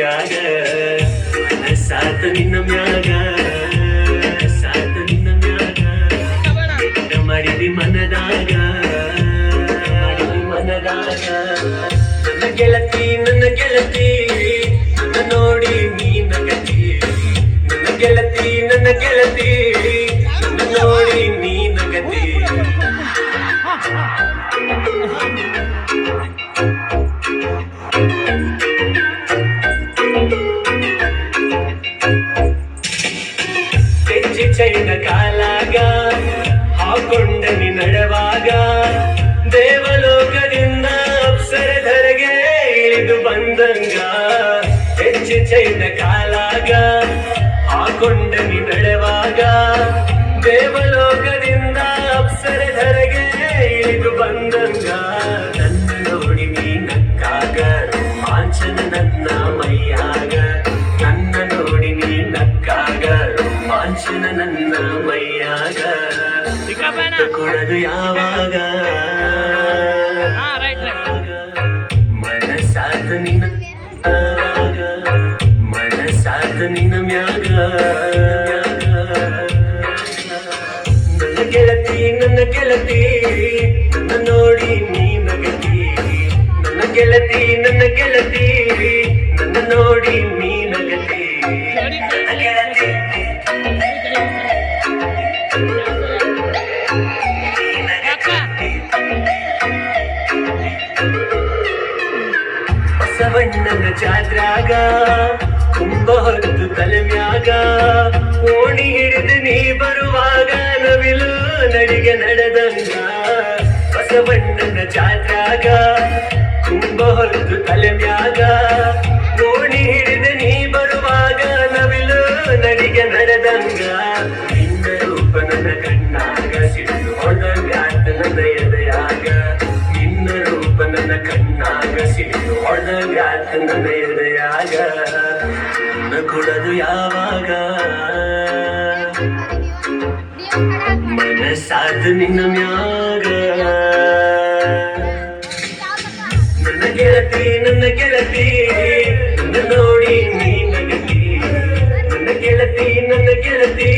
ಕೈಯಾಗ ಸಾತ ನಿನ್ನ ಮ್ಯಾಗ ಸಾತ ನಿನ್ನ ಮ್ಯಾಗ ಮಾಡಿದಿ ಮನದಾಗ ನನ್ನ ಗೆಳತಿ ನನ್ನ ಗೆಳತಿ ನನ್ನ ನೋಡಿ ನೀ ನಗತಿ ನನ್ನ ಗೆಳತಿ ನನ್ನ ಗೆಳತಿ ನನ್ನ ನೋಡಿ ನೀ ನಗತಿ ಹೆಜ್ಜೆ ಚೈನ ಕಾಲಾಗ ಹಾಕೊಂಡನಿ ನಡೆವಾಗ ದೇವಲೋಕದಿಂದ ಅಪ್ಸರಧರೆಗೆ ಇಳಿದು ಬಂದಂಗ ಹೆಜ್ಜೆ ಚೈನ ಕಾಲಾಗ ಹಾಕೊಂಡನಿ ನಡೆವಾಗ ದೇವಲೋಕದಿಂದ ಅಪ್ಸರಧರೆಗೆ ಇಳಿದು ಬಂದಂಗ ನನ್ನ ನೋಡಿ ನೀ ನಕ್ಕಾಗ ರೋಮಾಂಚನ ನನ್ನ ಮೈಯಾಗ ನನ್ನ ನೋಡಿ ನೀ ನಕ್ಕಾಗ ರೋಮಾಂಚನ ನನ್ನ ಮೈಯಾಗ ಕೊಡದು ಯಾವಾಗ ಮನಸಾದ ನಿನ್ನ ಮನಸಾದ ನಿನ್ನ ಮ್ಯಾಗ ನನ್ನ ಗೆಳತಿ ನನ್ನ ಗೆಳತಿ ನನ್ನ ನೋಡಿ ನೀ ನಗತಿ ನನ್ನ ಗೆಳತಿ ನನ್ನ ಗೆಳತಿ ನನ್ನ ನೋಡಿ ನೀ ನಗತಿ ನನ್ನ ಗೆಳತಿ ಬಸವಣ್ಣನ ಜಾತ್ರಾಗ ತುಂಬ ಹೊತ್ತು ತಲೆ ಮ್ಯಾಗ ಓಣಿ ಹಿಡಿದು ನೀ ಬರುವಾಗ ನವಿಲು ನಡಿಗೆ ನಡೆದಂಗ ಬಸವಣ್ಣನ ಜಾತ್ರಾಗ ತುಂಬ ಹೊತ್ತು ತಲೆ ಮ್ಯಾಗ ಓಣಿ ಹಿಡಿದು ನೀ ಬರುವಾಗ ನವಿಲು ನಡಿಗೆ ನಡೆದಂಗ ನಿನ್ನ ರೂಪ ನನ್ನ ಕಣ್ಣಾಗ ಸಿಡಿದು ಹೊಡೆದಂಗಾತ ನನ್ನ ಎದೆಯಾಗ ನಿನ್ನ ರೂಪ ನನ್ನ ಕಣ್ಣಾಗ ಸಿಡಿದು ಹೊಡೆದಂಗಾತ ನನ್ನ ಎದೆಯಾಗ ನನ್ನ ಕೊಡದು ಯಾವಾಗ ಮನಸಾದ ನಿನ್ನ ಮ್ಯಾಗ ನನ್ನ ಗೆಳತಿ ನನ್ನ ಗೆಳತಿ ನನ್ನ ನೋಡಿ ನೀ ನಗತಿ ನನ್ನ ಗೆಳತಿ ನನ್ನ ಗೆಳತಿ